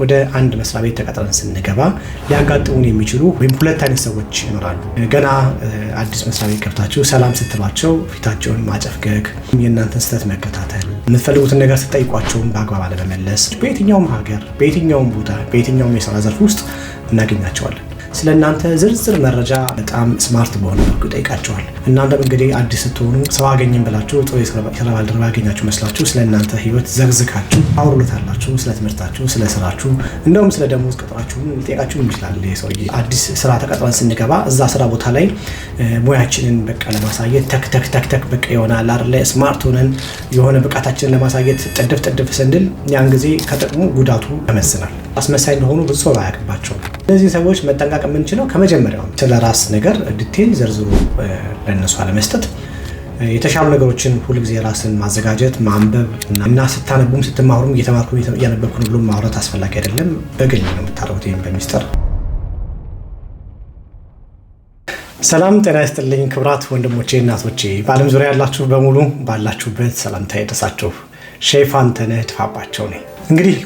ወደ አንድ መስሪያ ቤት ተቀጥረን ስንገባ ሊያጋጥሙን የሚችሉ ወይም ሁለት አይነት ሰዎች ይኖራሉ። ገና አዲስ መስሪያ ቤት ገብታችሁ ሰላም ስትሏቸው ፊታቸውን ማጨፍገግ፣ የእናንተን ስህተት መከታተል፣ የምትፈልጉትን ነገር ስትጠይቋቸውን በአግባብ አለመመለስ በየትኛውም ሀገር፣ በየትኛውም ቦታ፣ በየትኛውም የስራ ዘርፍ ውስጥ እናገኛቸዋለን። ስለ እናንተ ዝርዝር መረጃ በጣም ስማርት በሆነ መልኩ ይጠይቃቸዋል። እናንተም እንግዲህ አዲስ ስትሆኑ ሰው አገኘን ብላችሁ ጥሩ የስራ ባልደረባ ያገኛችሁ መስላችሁ ስለ እናንተ ህይወት ዘግዝካችሁ አውሩለታላችሁ። ስለ ትምህርታችሁ፣ ስለ ስራችሁ፣ እንደውም ስለ ደሞዝ ቀጥራችሁን ሊጠይቃችሁ ይችላል። ሰውዬ አዲስ ስራ ተቀጥረን ስንገባ እዛ ስራ ቦታ ላይ ሙያችንን በቃ ለማሳየት ተክ በቃ ይሆናል አይደለ? ስማርት ሆነን የሆነ ብቃታችንን ለማሳየት ጥድፍ ስንል ያን ጊዜ ከጥቅሙ ጉዳቱ ያመዝናል። አስመሳይ እንደሆኑ ብዙ ሰው አያውቅባቸውም። እነዚህ ሰዎች መጠንቀቅ የምንችለው ከመጀመሪያው ስለ ራስ ነገር ዲቴል ዘርዝሮ ለነሱ አለመስጠት፣ የተሻሉ ነገሮችን ሁልጊዜ ራስን ማዘጋጀት፣ ማንበብ እና ስታነቡም ስትማሩም እያነበብኩ ነው ብሎ ማውራት አስፈላጊ አይደለም። በግል ነው የምታደርጉት። ይህም በሚስጥር። ሰላም ጤና ይስጥልኝ ክቡራት ወንድሞቼ እናቶቼ፣ በዓለም ዙሪያ ያላችሁ በሙሉ ባላችሁበት ሰላምታ ይድረሳችሁ። ሼፍ አንተነህ ድፋባቸው ነኝ። እንግዲህ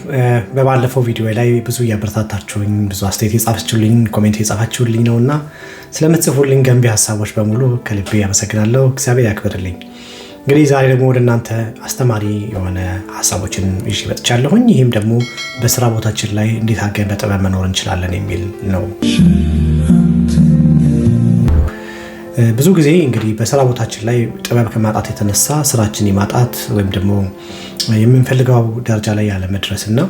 በባለፈው ቪዲዮ ላይ ብዙ እያበረታታችሁኝ፣ ብዙ አስተያየት የጻፋችሁልኝ፣ ኮሜንት የጻፋችሁልኝ ነውና ስለምትጽፉልኝ ገንቢ ሀሳቦች በሙሉ ከልቤ ያመሰግናለሁ። እግዚአብሔር ያክብርልኝ። እንግዲህ ዛሬ ደግሞ ወደ እናንተ አስተማሪ የሆነ ሀሳቦችን ይዤ መጥቻለሁኝ። ይህም ደግሞ በስራ ቦታችን ላይ እንዴት አድርገን በጥበብ መኖር እንችላለን የሚል ነው። ብዙ ጊዜ እንግዲህ በስራ ቦታችን ላይ ጥበብ ከማጣት የተነሳ ስራችን የማጣት ወይም ደግሞ የምንፈልገው ደረጃ ላይ ያለ መድረስና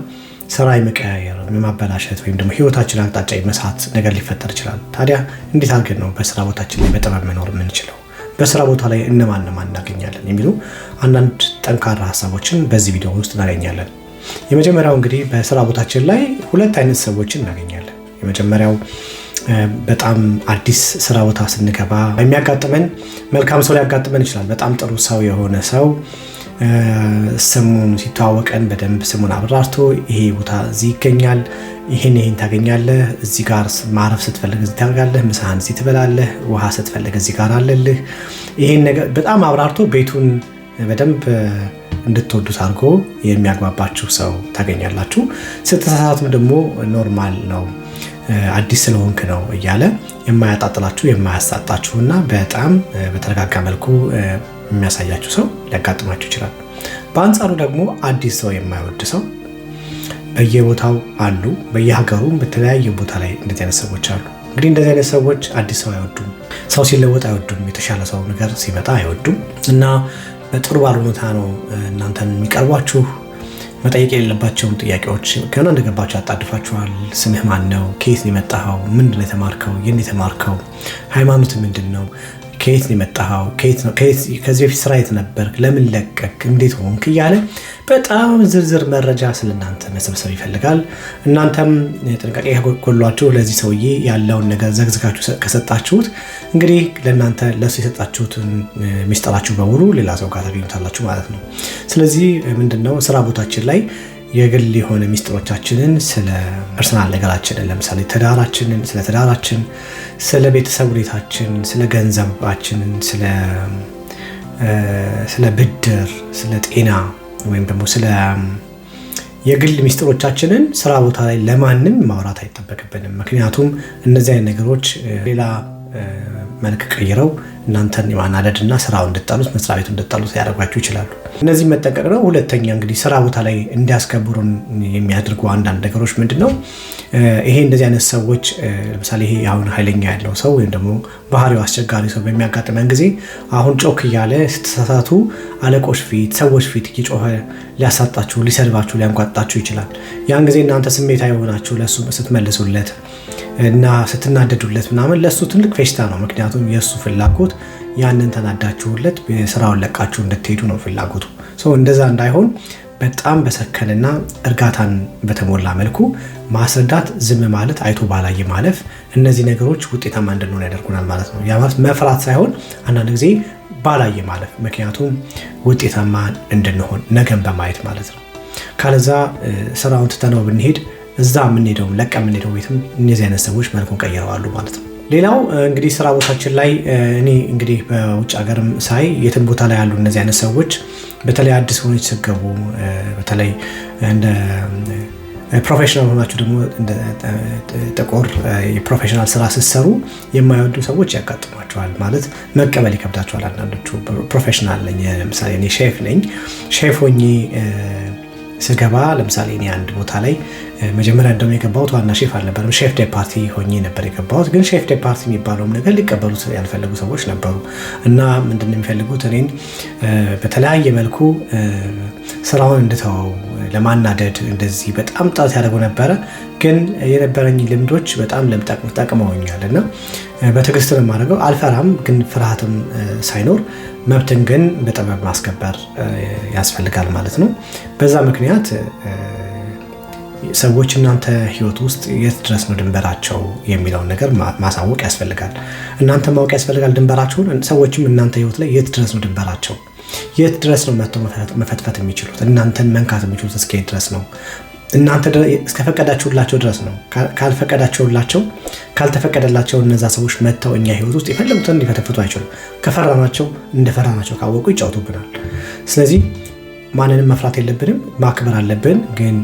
ስራ የመቀያየር የማበላሸት ወይም ደግሞ ህይወታችን አቅጣጫ የመሳት ነገር ሊፈጠር ይችላል። ታዲያ እንዴት አድርገን ነው በስራ ቦታችን ላይ በጥበብ መኖር የምንችለው? በስራ ቦታ ላይ እነማን እናገኛለን የሚሉ አንዳንድ ጠንካራ ሀሳቦችን በዚህ ቪዲዮ ውስጥ እናገኛለን። የመጀመሪያው እንግዲህ በስራ ቦታችን ላይ ሁለት አይነት ሰዎችን እናገኛለን። የመጀመሪያው በጣም አዲስ ስራ ቦታ ስንገባ የሚያጋጥመን መልካም ሰው ሊያጋጥመን ይችላል። በጣም ጥሩ ሰው የሆነ ሰው ስሙን ሲተዋወቀን በደንብ ስሙን አብራርቶ ይሄ ቦታ እዚህ ይገኛል፣ ይሄን ታገኛለህ፣ እዚህ ጋር ማረፍ ስትፈልግ እዚህ ታደርጋለህ፣ ምሳህን እዚህ ትበላለህ፣ ውሃ ስትፈልግ እዚህ ጋር አለልህ፣ ይሄን ነገር በጣም አብራርቶ ቤቱን በደንብ እንድትወዱት አድርጎ የሚያግባባችሁ ሰው ታገኛላችሁ። ስትሳሳቱም ደግሞ ኖርማል ነው አዲስ ስለሆንክ ነው እያለ የማያጣጥላችሁ የማያሳጣችሁና በጣም በተረጋጋ መልኩ የሚያሳያችሁ ሰው ሊያጋጥማችሁ ይችላል። በአንጻሩ ደግሞ አዲስ ሰው የማይወድ ሰው በየቦታው አሉ። በየሀገሩም በተለያየ ቦታ ላይ እንደዚህ አይነት ሰዎች አሉ። እንግዲህ እንደዚህ አይነት ሰዎች አዲስ ሰው አይወዱም፣ ሰው ሲለወጥ አይወዱም፣ የተሻለ ሰው ነገር ሲመጣ አይወዱም እና በጥሩ ባልሆነታ ነው እናንተን የሚቀርቧችሁ። መጠየቅ የሌለባቸውን ጥያቄዎች ገና እንደገባቸው ያጣድፋችኋል። ስምህ ማን ነው? ከየት ነው የመጣኸው? ምንድን ነው የተማርከው? የት ነው የተማርከው? ሃይማኖት ምንድን ነው? ከየት ነው የመጣኸው? ከዚህ በፊት ስራ የት ነበርክ? ለምን ለቀቅ? እንዴት ሆንክ? እያለ በጣም ዝርዝር መረጃ ስለእናንተ መሰብሰብ ይፈልጋል። እናንተም ጥንቃቄ ከጎሏችሁ ለዚህ ሰውዬ ያለውን ነገር ዘግዝጋችሁ ከሰጣችሁት እንግዲህ ለእናንተ ለሱ የሰጣችሁትን ሚስጥራችሁ በሙሉ ሌላ ሰው ጋር ታገኙታላችሁ ማለት ነው። ስለዚህ ምንድነው ስራ ቦታችን ላይ የግል የሆነ ሚስጥሮቻችንን፣ ስለ ፐርሰናል ነገራችንን፣ ለምሳሌ ስለ ትዳራችን፣ ስለ ቤተሰብ ሁኔታችን፣ ስለ ገንዘባችንን፣ ስለ ብድር፣ ስለ ጤና ወይም ደግሞ ስለ የግል ሚስጥሮቻችንን ስራ ቦታ ላይ ለማንም ማውራት አይጠበቅብንም። ምክንያቱም እነዚህ አይነት ነገሮች ሌላ መልክ ቀይረው እናንተን የማናደድና ስራው እንድትጠሉት፣ መስሪያ ቤቱ እንድትጠሉት ያደርጓችሁ ይችላሉ። እነዚህ መጠንቀቅ ነው። ሁለተኛ እንግዲህ ስራ ቦታ ላይ እንዲያስከብሩን የሚያደርጉ አንዳንድ ነገሮች ምንድነው? ይሄ እንደዚህ አይነት ሰዎች ለምሳሌ ይሄ አሁን ኃይለኛ ያለው ሰው ወይም ደግሞ ባህሪው አስቸጋሪ ሰው በሚያጋጥመን ጊዜ አሁን ጮክ እያለ ስትሳሳቱ አለቆች ፊት፣ ሰዎች ፊት እየጮኸ ሊያሳጣችሁ፣ ሊሰድባችሁ፣ ሊያንቋጣችሁ ይችላል። ያን ጊዜ እናንተ ስሜታዊ ሆናችሁ ለሱ ስትመልሱለት እና ስትናደዱለት ምናምን ለሱ ትልቅ ፌሽታ ነው። ምክንያቱም የሱ ፍላጎት ያንን ተናዳችሁለት ስራውን ለቃችሁ እንድትሄዱ ነው ፍላጎቱ። እንደዛ እንዳይሆን በጣም በሰከንና እርጋታን በተሞላ መልኩ ማስረዳት፣ ዝም ማለት፣ አይቶ ባላየ ማለፍ፣ እነዚህ ነገሮች ውጤታማ እንድንሆን ያደርጉናል ማለት ነው። ያ ማለት መፍራት ሳይሆን አንዳንድ ጊዜ ባላየ ማለፍ፣ ምክንያቱም ውጤታማ እንድንሆን ነገን በማየት ማለት ነው። ካለዛ ስራውን ትተነው ብንሄድ እዛ የምንሄደው ለቀ የምንሄደው ቤትም እነዚህ አይነት ሰዎች መልኩን ቀይረዋሉ ማለት ነው። ሌላው እንግዲህ ስራ ቦታችን ላይ እኔ እንግዲህ በውጭ ሀገርም ሳይ የትም ቦታ ላይ ያሉ እነዚህ አይነት ሰዎች በተለይ አዲስ ሆነች ሲገቡ በተለይ እንደ ፕሮፌሽናል ሆናችሁ ደግሞ ጥቁር የፕሮፌሽናል ስራ ስትሰሩ የማይወዱ ሰዎች ያጋጥሟቸዋል። ማለት መቀበል ይከብዳቸዋል። አንዳንዶቹ ፕሮፌሽናል ነኝ፣ ለምሳሌ እኔ ሼፍ ነኝ፣ ሼፍ ሆኜ ስገባ ለምሳሌ እኔ አንድ ቦታ ላይ መጀመሪያ እንደውም የገባሁት ዋና ሼፍ አልነበረም፣ ሼፍ ዴ ፓርቲ ሆኜ ነበር የገባሁት። ግን ሼፍ ዴ ፓርቲ የሚባለውም ነገር ሊቀበሉት ያልፈለጉ ሰዎች ነበሩ እና ምንድን ነው የሚፈልጉት እኔን በተለያየ መልኩ ስራውን እንድተወው ለማናደድ እንደዚህ በጣም ጥረት ያደርጉ ነበረ። ግን የነበረኝ ልምዶች በጣም ጠቅመውኛል እና በትዕግስት ነው የማደርገው። አልፈራም፣ ግን ፍርሃትም ሳይኖር መብትን ግን በጥበብ ማስከበር ያስፈልጋል ማለት ነው። በዛ ምክንያት ሰዎች እናንተ ህይወት ውስጥ የት ድረስ ነው ድንበራቸው የሚለውን ነገር ማሳወቅ ያስፈልጋል። እናንተ ማወቅ ያስፈልጋል ድንበራቸውን። ሰዎችም እናንተ ህይወት ላይ የት ድረስ ነው ድንበራቸው፣ የት ድረስ ነው መጥተው መፈትፈት የሚችሉት፣ እናንተን መንካት የሚችሉት እስከ የት ድረስ ነው። እናንተ እስከፈቀዳችሁላቸው ድረስ ነው። ካልተፈቀደላቸው እነዛ ሰዎች መጥተው እኛ ህይወት ውስጥ የፈለጉትን እንዲፈተፍቱ አይችሉም። ከፈራናቸው እንደፈራናቸው ካወቁ ይጫወቱብናል። ስለዚህ ማንንም መፍራት የለብንም፣ ማክበር አለብን፣ ግን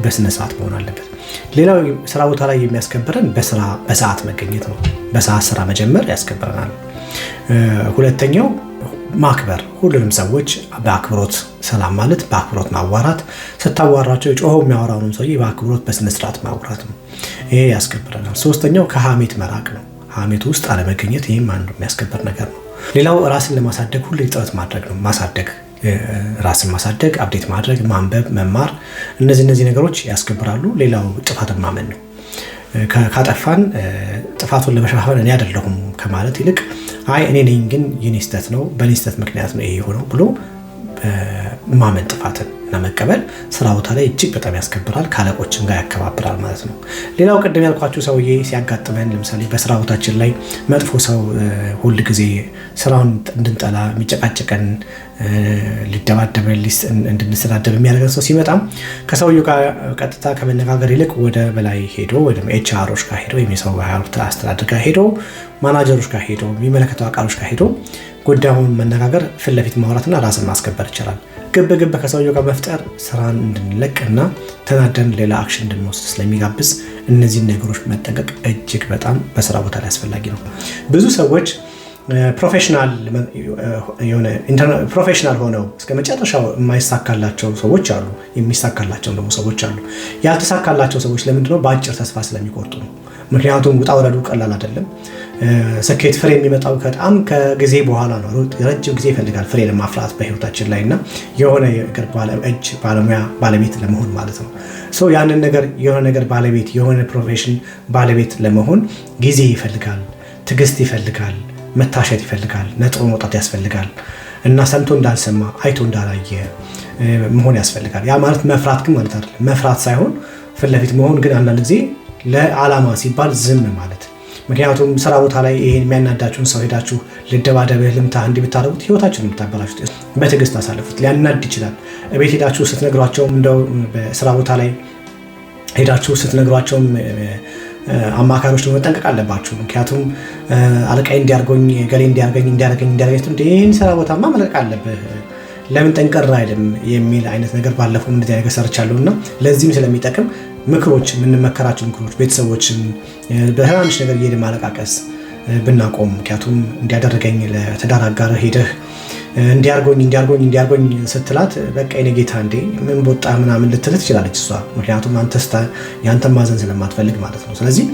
በስነ ስርዓት መሆን አለበት። ሌላው ስራ ቦታ ላይ የሚያስከብረን በሰዓት መገኘት ነው። በሰዓት ስራ መጀመር ያስከብረናል። ሁለተኛው ማክበር፣ ሁሉንም ሰዎች በአክብሮት ሰላም ማለት በአክብሮት ማዋራት፣ ስታዋራቸው ጮሆ የሚያወራውን ሰውዬ በአክብሮት በስነ ስርዓት ማዋራት ነው። ይሄ ያስከብረናል። ሶስተኛው ከሐሜት መራቅ ነው። ሐሜት ውስጥ አለመገኘት፣ ይህም አንዱ የሚያስከብር ነገር ነው። ሌላው ራስን ለማሳደግ ሁሌ ጥረት ማድረግ ነው። ራስን ማሳደግ፣ አፕዴት ማድረግ፣ ማንበብ፣ መማር፣ እነዚህ ነገሮች ያስከብራሉ። ሌላው ጥፋትን ማመን ነው። ካጠፋን ጥፋቱን ለመሸፋፈን እኔ አይደለሁም ከማለት ይልቅ አይ እኔ ነኝ፣ ግን የኔ ስህተት ነው፣ በኔ ስህተት ምክንያት ነው ይሄ የሆነው ብሎ ማመን ጥፋትን እና መቀበል ስራ ቦታ ላይ እጅግ በጣም ያስከብራል። ካለቆችም ጋር ያከባብራል ማለት ነው። ሌላው ቅድም ያልኳችሁ ሰውዬ ሲያጋጥመን፣ ለምሳሌ በስራ ቦታችን ላይ መጥፎ ሰው ሁል ጊዜ ስራውን እንድንጠላ የሚጨቃጨቀን፣ ሊደባደብ እንድንሰዳደብ የሚያደርገን ሰው ሲመጣም ከሰውየው ጋር ቀጥታ ከመነጋገር ይልቅ ወደ በላይ ሄዶ ወደ ኤችአሮች ጋር ሄዶ የሰው ሀብት አስተዳደር ጋር ሄዶ ማናጀሮች ጋር ሄዶ የሚመለከተው አካሎች ጋር ሄዶ ጉዳዩን መነጋገር፣ ፊት ለፊት ማውራትና ራስን ማስከበር ይቻላል። ግብ ከሰውየው ጋር መፍጠር ስራን እንድንለቅ እና ተናደን ሌላ አክሽን እንድንወስድ ስለሚጋብዝ እነዚህን ነገሮች መጠንቀቅ እጅግ በጣም በስራ ቦታ ላይ አስፈላጊ ነው። ብዙ ሰዎች ፕሮፌሽናል ሆነው እስከ መጨረሻው የማይሳካላቸው ሰዎች አሉ፣ የሚሳካላቸው ደግሞ ሰዎች አሉ። ያልተሳካላቸው ሰዎች ለምንድነው? በአጭር ተስፋ ስለሚቆርጡ ነው። ምክንያቱም ውጣ ውረዱ ቀላል አይደለም። ስኬት ፍሬ የሚመጣው በጣም ከጊዜ በኋላ ነው። ረጅም ጊዜ ይፈልጋል ፍሬ ለማፍራት በህይወታችን ላይ እና የሆነ እጅ ባለሙያ ባለቤት ለመሆን ማለት ነው። ያንን ነገር የሆነ ነገር ባለቤት የሆነ ፕሮፌሽን ባለቤት ለመሆን ጊዜ ይፈልጋል፣ ትዕግስት ይፈልጋል፣ መታሸት ይፈልጋል፣ ነጥሮ መውጣት ያስፈልጋል እና ሰምቶ እንዳልሰማ አይቶ እንዳላየ መሆን ያስፈልጋል። ያ ማለት መፍራት ግን ማለት አይደለም። መፍራት ሳይሆን ፊት ለፊት መሆን ግን አንዳንድ ጊዜ ለዓላማ ሲባል ዝም ማለት። ምክንያቱም ስራ ቦታ ላይ ይሄን የሚያናዳችሁን ሰው ሄዳችሁ ልደባደብህ ልምታ እንዲህ ብታደርጉት ህይወታችሁን የምታበላሹት። በትዕግስት አሳልፉት። ሊያናድ ይችላል። ቤት ሄዳችሁ ስትነግሯቸውም እንደው በስራ ቦታ ላይ ሄዳችሁ ስትነግሯቸውም አማካሪዎች ደግሞ መጠንቀቅ አለባችሁ። ምክንያቱም አለቃይ እንዲያርገኝ ገሌ እንዲያርገኝ ይህን ስራ ቦታማ መልቀቅ አለብህ ለምን ጠንቀር አይልም የሚል አይነት ነገር ባለፈው እንደዚህ ነገር ሰርቻለሁ እና ለዚህም ስለሚጠቅም ምክሮች የምንመከራቸው ምክሮች ቤተሰቦችን በትናንሽ ነገር እየሄድን ማለቃቀስ ብናቆም። ምክንያቱም እንዲያደርገኝ ለትዳር አጋር ሄደህ እንዲያርጎኝ ስትላት በቃ የኔ ጌታ እንዴ ምን ቦጣ ምናምን ልትል ትችላለች እሷ። ምክንያቱም ያንተን ማዘን ስለማትፈልግ ማለት ነው። ስለዚህ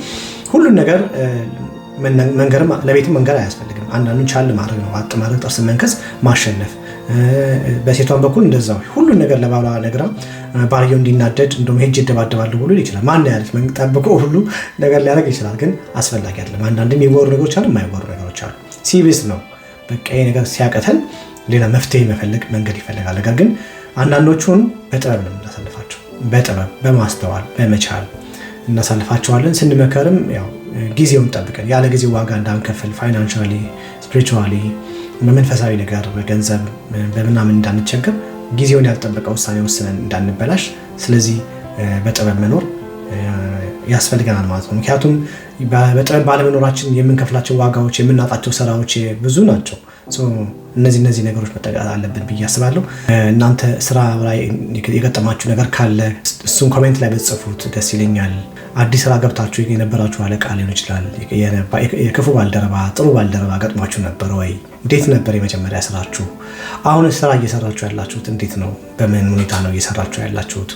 ሁሉን ነገር መንገርም ለቤትም መንገር አያስፈልግም። አንዳንዱን ቻል ማድረግ ነው። አጥ ማድረግ፣ ጥርስ መንከስ፣ ማሸነፍ። በሴቷን በኩል እንደዛው ሁሉን ነገር ለባሏ ነግራ ባልየው እንዲናደድ እንደውም ሄጅ ይደባደባሉ ብሎ ይችላል። ማን ያለች ጠብቆ ሁሉ ነገር ሊያደርግ ይችላል። ግን አስፈላጊ አይደለም። አንዳንድ የሚወሩ ነገሮች አሉ፣ የማይወሩ ነገሮች አሉ። ሲብስ ነው በቃ ይሄ ነገር ሲያቀተን ሌላ መፍትሄ መፈለግ መንገድ ይፈልጋል። ነገር ግን አንዳንዶቹን በጥበብ ነው እናሳልፋቸው። በጥበብ በማስተዋል በመቻል እናሳልፋቸዋለን። ስንመከርም ያው ጊዜውን ጠብቀን ያለ ጊዜው ዋጋ እንዳንከፍል ፋይናንሻሊ፣ ስፒሪቹዋሊ፣ በመንፈሳዊ ነገር በገንዘብ በምናምን እንዳንቸገር ጊዜውን ያልጠበቀ ውሳኔ ወስነን እንዳንበላሽ። ስለዚህ በጥበብ መኖር ያስፈልገናል ማለት ነው። ምክንያቱም በጥበብ ባለመኖራችን የምንከፍላቸው ዋጋዎች፣ የምናጣቸው ስራዎች ብዙ ናቸው። እነዚህ ነገሮች መጠቃት አለብን ብዬ አስባለሁ። እናንተ ስራ ላይ የገጠማችሁ ነገር ካለ እሱን ኮሜንት ላይ በጽፉት ደስ ይለኛል። አዲስ ስራ ገብታችሁ የነበራችሁ አለቃ ሊሆን ይችላል፣ የክፉ ባልደረባ፣ ጥሩ ባልደረባ ገጥሟችሁ ነበር ወይ? እንዴት ነበር የመጀመሪያ ስራችሁ? አሁን ስራ እየሰራችሁ ያላችሁት እንዴት ነው? በምን ሁኔታ ነው እየሰራችሁ ያላችሁት?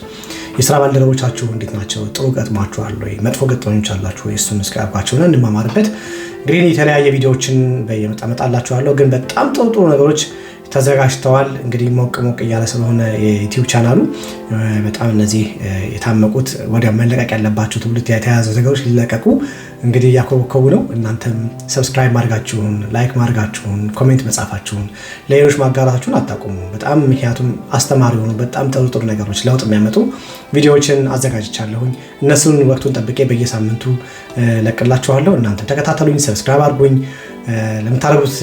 የስራ ባልደረቦቻችሁ እንዴት ናቸው? ጥሩ ገጥሟችኋል ወይ? መጥፎ ገጠመኞች አላችሁ ወይ? እሱን እስከአባችሁና እንማማርበት። እንግዲህ የተለያየ ቪዲዮዎችን በየመጣመጣላችኋለሁ፣ ግን በጣም ጥሩ ነገሮች ተዘጋጅተዋል። እንግዲህ ሞቅ እያለ ስለሆነ የዩቲዩብ ቻናሉ በጣም እነዚህ የታመቁት ወዲያው መለቀቅ ያለባቸው ትውልድ የተያዘ ነገሮች ሊለቀቁ እንግዲህ ያኮበኮቡ ነው። እናንተም ሰብስክራይብ ማድረጋችሁን፣ ላይክ ማድረጋችሁን፣ ኮሜንት መጻፋችሁን፣ ለሌሎች ማጋራታችሁን አታቁሙ። በጣም ምክንያቱም አስተማሪ ሆኑ በጣም ጥሩ ነገሮች ለውጥ የሚያመጡ ቪዲዮዎችን አዘጋጅቻለሁኝ። እነሱን ወቅቱን ጠብቄ በየሳምንቱ ለቅላችኋለሁ። እናንተም ተከታተሉኝ፣ ሰብስክራይብ አድርጉኝ። ለምታደርጉት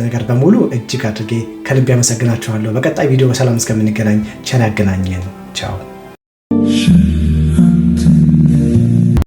ነገር በሙሉ እጅግ አድርጌ ከልብ ያመሰግናችኋለሁ። በቀጣይ ቪዲዮ በሰላም እስከምንገናኝ ቸር ያገናኘን። ቻው።